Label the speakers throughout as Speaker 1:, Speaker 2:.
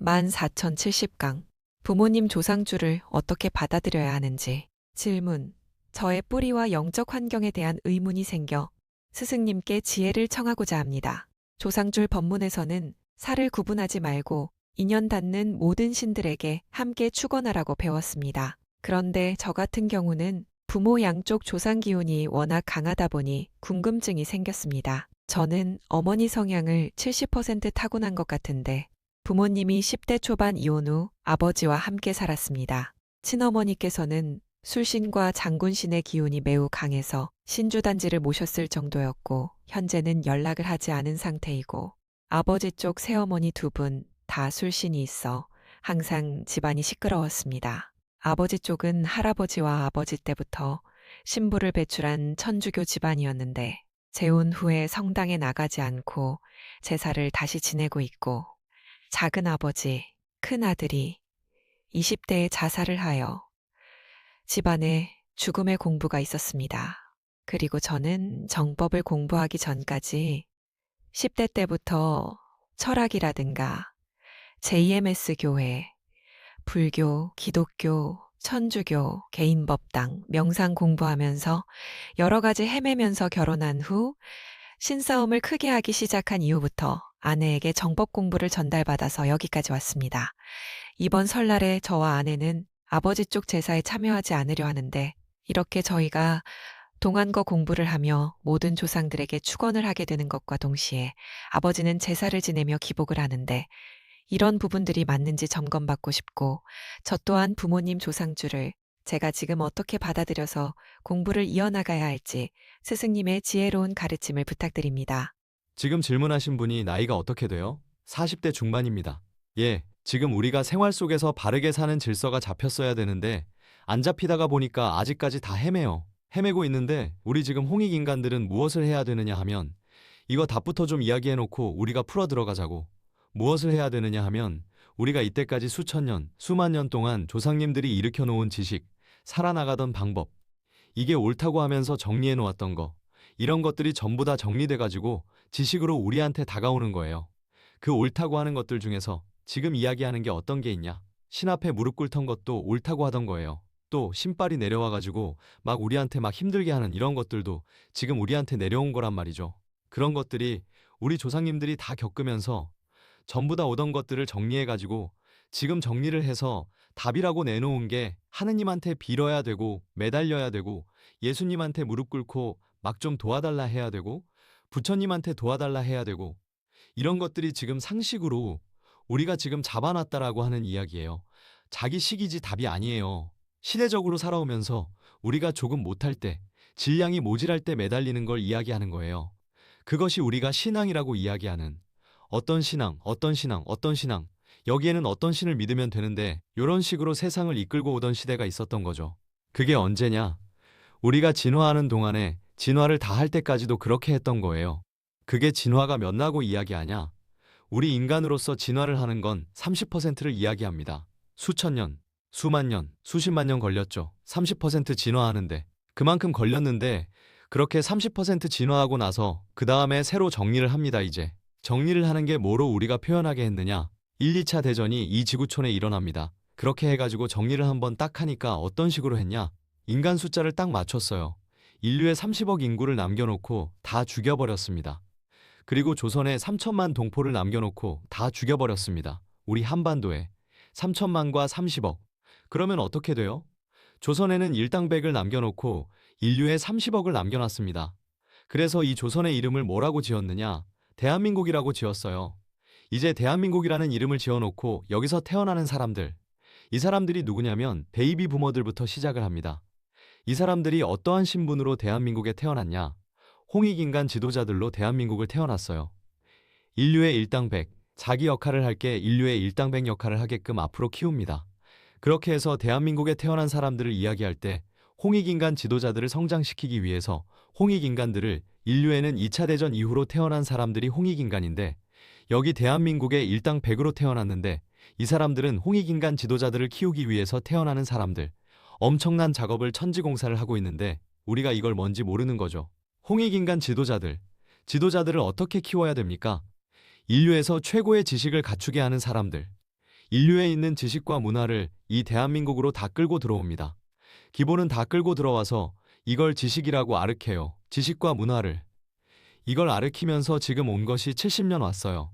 Speaker 1: 14,070강. 부모님 조상주를 어떻게 받아들여야 하는지. 질문. 저의 뿌리와 영적 환경에 대한 의문이 생겨 스승님께 지혜를 청하고자 합니다. 조상줄 법문에서는 살을 구분하지 말고 인연 닿는 모든 신들에게 함께 축원하라고 배웠습니다. 그런데 저 같은 경우는 부모 양쪽 조상 기운이 워낙 강하다 보니 궁금증이 생겼습니다. 저는 어머니 성향을 70% 타고난 것 같은데 부모님이 10대 초반 이혼 후 아버지와 함께 살았습니다. 친어머니께서는 술신과 장군신의 기운이 매우 강해서 신주단지를 모셨을 정도였고 현재는 연락을 하지 않은 상태이고 아버지 쪽 새어머니 두 분 다 술신이 있어 항상 집안이 시끄러웠습니다. 아버지 쪽은 할아버지와 아버지 때부터 신부를 배출한 천주교 집안이었는데 재혼 후에 성당에 나가지 않고 제사를 다시 지내고 있고 작은 아버지, 큰 아들이 20대에 자살을 하여 집안에 죽음의 공부가 있었습니다. 그리고 저는 정법을 공부하기 전까지 10대 때부터 철학이라든가 JMS 교회, 불교, 기독교, 천주교, 개인법당, 명상 공부하면서 여러 가지 헤매면서 결혼한 후 신싸움을 크게 하기 시작한 이후부터 아내에게 정법 공부를 전달받아서 여기까지 왔습니다. 이번 설날에 저와 아내는 아버지 쪽 제사에 참여하지 않으려 하는데 이렇게 저희가 동안거 공부를 하며 모든 조상들에게 축원을 하게 되는 것과 동시에 아버지는 제사를 지내며 기복을 하는데 이런 부분들이 맞는지 점검받고 싶고 저 또한 부모님 조상주를 제가 지금 어떻게 받아들여서 공부를 이어나가야 할지 스승님의 지혜로운 가르침을 부탁드립니다.
Speaker 2: 지금 질문하신 분이 나이가 어떻게 돼요? 40대 중반입니다. 예, 지금 우리가 생활 속에서 바르게 사는 질서가 잡혔어야 되는데 안 잡히다가 보니까 아직까지 다 헤매요. 헤매고 있는데 우리 지금 홍익인간들은 무엇을 해야 되느냐 하면 이거 답부터 좀 이야기해놓고 우리가 풀어 들어가자고. 무엇을 해야 되느냐 하면 우리가 이때까지 수천 년, 수만 년 동안 조상님들이 일으켜 놓은 지식, 살아나가던 방법, 이게 옳다고 하면서 정리해 놓았던 거, 이런 것들이 전부 다 정리돼가지고 지식으로 우리한테 다가오는 거예요. 그 옳다고 하는 것들 중에서 지금 이야기하는 게 어떤 게 있냐? 신 앞에 무릎 꿇던 것도 옳다고 하던 거예요. 또 신발이 내려와가지고 막 우리한테 막 힘들게 하는 이런 것들도 지금 우리한테 내려온 거란 말이죠. 그런 것들이 우리 조상님들이 다 겪으면서 전부 다 오던 것들을 정리해가지고 지금 정리를 해서 답이라고 내놓은 게 하느님한테 빌어야 되고 매달려야 되고 예수님한테 무릎 꿇고 막 좀 도와달라 해야 되고 부처님한테 도와달라 해야 되고 이런 것들이 지금 상식으로 우리가 지금 잡아놨다라고 하는 이야기예요. 자기 식이지 답이 아니에요. 시대적으로 살아오면서 우리가 조금 못할 때, 질량이 모질할 때 매달리는 걸 이야기하는 거예요. 그것이 우리가 신앙이라고 이야기하는 어떤 신앙, 어떤 신앙, 어떤 신앙, 여기에는 어떤 신을 믿으면 되는데 이런 식으로 세상을 이끌고 오던 시대가 있었던 거죠. 그게 언제냐? 우리가 진화하는 동안에 진화를 다 할 때까지도 그렇게 했던 거예요. 그게 진화가 몇 나고 이야기하냐? 우리 인간으로서 진화를 하는 건 30%를 이야기합니다. 수천 년, 수만 년, 수십만 년 걸렸죠. 30% 진화하는데. 그만큼 걸렸는데 그렇게 30% 진화하고 나서 그 다음에 새로 정리를 합니다. 이제. 정리를 하는 게 뭐로 우리가 표현하게 했느냐? 1, 2차 대전이 이 지구촌에 일어납니다. 그렇게 해가지고 정리를 한번 딱 하니까 어떤 식으로 했냐? 인간 숫자를 딱 맞췄어요. 인류의 30억 인구를 남겨놓고 다 죽여버렸습니다. 그리고 조선에 3천만 동포를 남겨놓고 다 죽여버렸습니다. 우리 한반도에 3천만과 30억. 그러면 어떻게 돼요? 조선에는 일당백을 남겨놓고 인류에 30억을 남겨놨습니다. 그래서 이 조선의 이름을 뭐라고 지었느냐? 대한민국이라고 지었어요. 이제 대한민국이라는 이름을 지어놓고 여기서 태어나는 사람들. 이 사람들이 누구냐면 베이비 부머들부터 시작을 합니다. 이 사람들이 어떠한 신분으로 대한민국에 태어났냐? 홍익인간 지도자들로 대한민국을 태어났어요. 인류의 일당백, 자기 역할을 할 게 인류의 일당백 역할을 하게끔 앞으로 키웁니다. 그렇게 해서 대한민국에 태어난 사람들을 이야기할 때 홍익인간 지도자들을 성장시키기 위해서 홍익인간들을 인류에는 2차 대전 이후로 태어난 사람들이 홍익인간인데 여기 대한민국에 일당백으로 태어났는데 이 사람들은 홍익인간 지도자들을 키우기 위해서 태어나는 사람들. 엄청난 작업을 천지공사를 하고 있는데 우리가 이걸 뭔지 모르는 거죠. 홍익인간 지도자들을 어떻게 키워야 됩니까? 인류에서 최고의 지식을 갖추게 하는 사람들. 인류에 있는 지식과 문화를 이 대한민국으로 다 끌고 들어옵니다. 기본은 다 끌고 들어와서 이걸 지식이라고 아르켜요. 지식과 문화를. 이걸 아르키면서 지금 온 것이 70년 왔어요.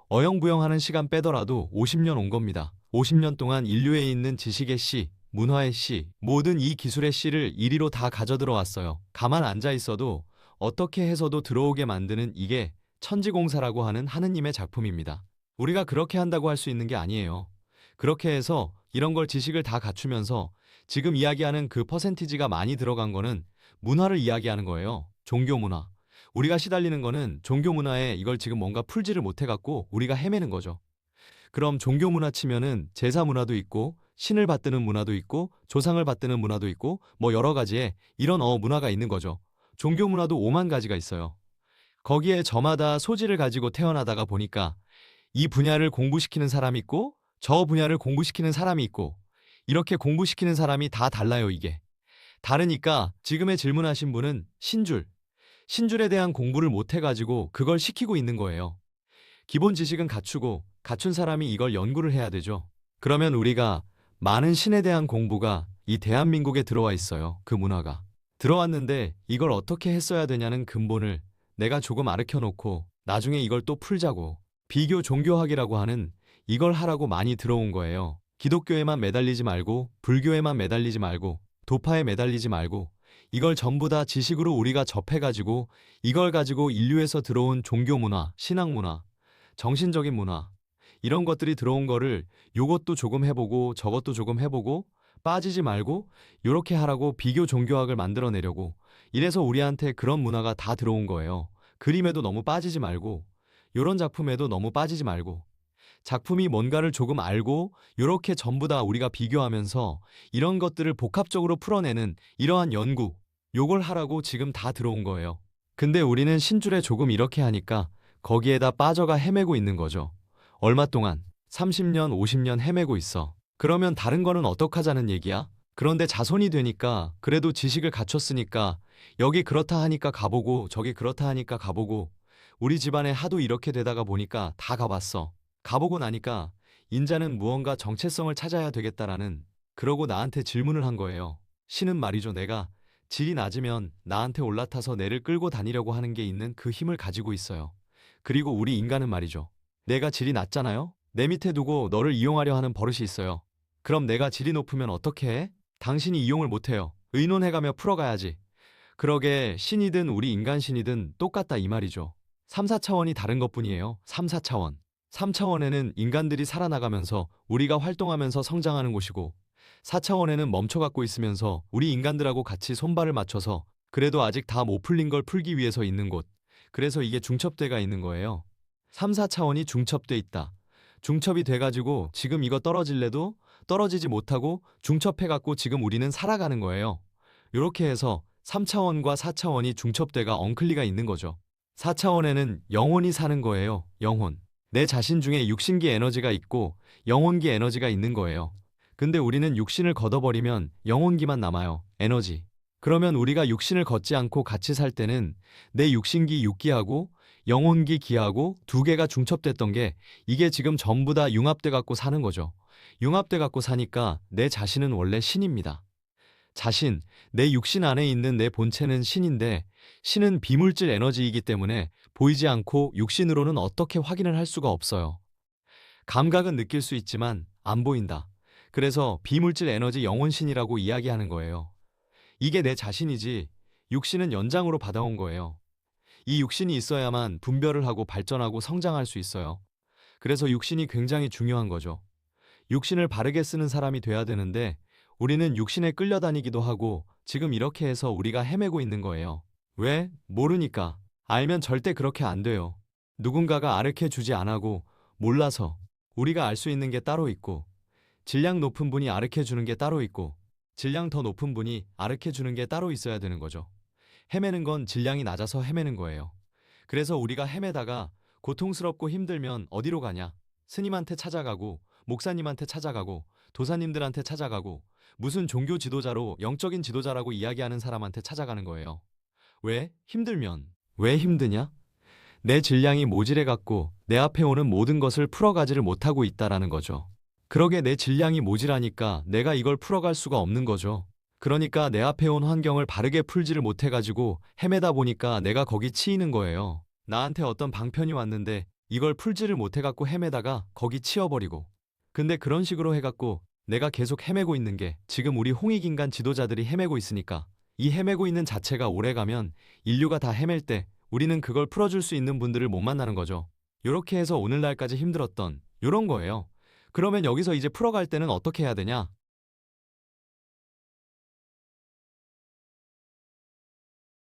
Speaker 2: 어영부영하는 시간 빼더라도 50년 온 겁니다. 50년 동안 인류에 있는 지식의 씨, 문화의 씨, 모든 이 기술의 씨를 이리로 다 가져들어왔어요. 가만 앉아 있어도 어떻게 해서도 들어오게 만드는 이게 천지공사라고 하는 하느님의 작품입니다. 우리가 그렇게 한다고 할 수 있는 게 아니에요. 그렇게 해서 이런 걸 지식을 다 갖추면서 지금 이야기하는 그 퍼센티지가 많이 들어간 거는 문화를 이야기하는 거예요. 종교 문화. 우리가 시달리는 거는 종교 문화에 이걸 지금 뭔가 풀지를 못해갖고 우리가 헤매는 거죠. 그럼 종교 문화 치면은 제사 문화도 있고 신을 받드는 문화도 있고 조상을 받드는 문화도 있고 뭐 여러 가지의 이런 문화가 있는 거죠. 종교 문화도 5만 가지가 있어요. 거기에 저마다 소질을 가지고 태어나다가 보니까 이 분야를 공부시키는 사람이 있고 저 분야를 공부시키는 사람이 있고 이렇게 공부시키는 사람이 다 달라요, 이게. 다르니까 지금의 질문하신 분은 신줄에 대한 공부를 못 해가지고 그걸 시키고 있는 거예요. 기본 지식은 갖추고 갖춘 사람이 이걸 연구를 해야 되죠. 그러면 우리가 많은 신에 대한 공부가 이 대한민국에 들어와 있어요. 그 문화가. 들어왔는데 이걸 어떻게 했어야 되냐는 근본을 내가 조금 아르켜 놓고 나중에 이걸 또 풀자고. 비교 종교학이라고 하는 이걸 하라고 많이 들어온 거예요. 기독교에만 매달리지 말고 불교에만 매달리지 말고 도파에 매달리지 말고 이걸 전부 다 지식으로 우리가 접해가지고 이걸 가지고 인류에서 들어온 종교 문화, 신앙 문화, 정신적인 문화 이런 것들이 들어온 거를 요것도 조금 해보고 저것도 조금 해보고 빠지지 말고 요렇게 하라고 비교 종교학을 만들어내려고 이래서 우리한테 그런 문화가 다 들어온 거예요. 그림에도 너무 빠지지 말고 요런 작품에도 너무 빠지지 말고 작품이 뭔가를 조금 알고 요렇게 전부 다 우리가 비교하면서 이런 것들을 복합적으로 풀어내는 이러한 연구 요걸 하라고 지금 다 들어온 거예요. 근데 우리는 신줄에 조금 이렇게 하니까 거기에다 빠져가 헤매고 있는 거죠. 얼마 동안 30년, 50년 헤매고 있어. 그러면 다른 거는 어떡하자는 얘기야? 그런데 자손이 되니까 그래도 지식을 갖췄으니까 여기 그렇다 하니까 가보고 저기 그렇다 하니까 가보고 우리 집안에 하도 이렇게 되다가 보니까 다 가봤어. 가보고 나니까 인자는 무언가 정체성을 찾아야 되겠다라는 그러고 나한테 질문을 한 거예요. 신은 말이죠. 내가 질이 낮으면 나한테 올라타서 내를 끌고 다니려고 하는 게 있는 그 힘을 가지고 있어요. 그리고 우리 인간은 말이죠. 내가 질이 낮잖아요? 내 밑에 두고 너를 이용하려 하는 버릇이 있어요. 그럼 내가 질이 높으면 어떻게 해? 당신이 이용을 못해요. 의논해가며 풀어가야지. 그러게 신이든 우리 인간신이든 똑같다 이 말이죠. 3, 4차원이 다른 것뿐이에요. 3, 4차원. 3차원에는 인간들이 살아나가면서 우리가 활동하면서 성장하는 곳이고 4차원에는 멈춰갖고 있으면서 우리 인간들하고 같이 손발을 맞춰서 그래도 아직 다 못 풀린 걸 풀기 위해서 있는 곳. 그래서 이게 중첩대가 있는 거예요. 3, 4차원이 중첩돼 있다. 중첩이 돼가지고 지금 이거 떨어질래도 떨어지지 못하고 중첩해갖고 지금 우리는 살아가는 거예요. 이렇게 해서 3차원과 4차원이 중첩대가 엉클리가 있는 거죠. 4차원에는 영혼이 사는 거예요. 영혼. 내 자신 중에 육신기 에너지가 있고 영혼기 에너지가 있는 거예요. 근데 우리는 육신을 걷어버리면 영혼기만 남아요. 에너지. 그러면 우리가 육신을 걷지 않고 같이 살 때는 내 육신기 육기하고 영혼기 기하고 두 개가 중첩됐던 게 이게 지금 전부 다 융합돼 갖고 사는 거죠. 융합돼 갖고 사니까 내 자신은 원래 신입니다. 자신, 내 육신 안에 있는 내 본체는 신인데 신은 비물질 에너지이기 때문에 보이지 않고 육신으로는 어떻게 확인을 할 수가 없어요. 감각은 느낄 수 있지만 안 보인다. 그래서 비물질 에너지 영혼신이라고 이야기하는 거예요. 이게 내 자신이지 육신은 연장으로 받아온 거예요. 이 육신이 있어야만 분별을 하고 발전하고 성장할 수 있어요. 그래서 육신이 굉장히 중요한 거죠. 육신을 바르게 쓰는 사람이 돼야 되는데 우리는 육신에 끌려다니기도 하고 지금 이렇게 해서 우리가 헤매고 있는 거예요. 왜? 모르니까. 알면 절대 그렇게 안 돼요. 누군가가 아르켜 주지 않고 몰라서 우리가 알 수 있는 게 따로 있고 질량 높은 분이 아르켜 주는 게 따로 있고 질량 더 높은 분이 아르켜 주는 게 따로 있어야 되는 거죠. 헤매는 건 질량이 낮아서 헤매는 거예요. 그래서 우리가 헤매다가 고통스럽고 힘들면 어디로 가냐? 스님한테 찾아가고 목사님한테 찾아가고 도사님들한테 찾아가고 무슨 종교 지도자로 영적인 지도자라고 이야기하는 사람한테 찾아가는 거예요. 왜? 힘들면. 왜 힘드냐? 내 질량이 모질해 갖고 내 앞에 오는 모든 것을 풀어가지를 못하고 있다라는 거죠. 그러게 내 질량이 모자라니까 내가 이걸 풀어갈 수가 없는 거죠. 그러니까 내 앞에 온 환경을 바르게 풀지를 못해가지고 헤매다 보니까 내가 거기 치이는 거예요. 나한테 어떤 방편이 왔는데 이걸 풀지를 못해갖고 헤매다가 거기 치여버리고. 근데 그런 식으로 해갖고 내가 계속 헤매고 있는 게 지금 우리 홍익인간 지도자들이 헤매고 있으니까 이 헤매고 있는 자체가 오래가면 인류가 다 헤맬 때 우리는 그걸 풀어줄 수 있는 분들을 못 만나는 거죠. 요렇게 해서 오늘날까지 힘들었던 요런 거예요. 그러면 여기서 이제 풀어갈 때는 어떻게 해야 되냐?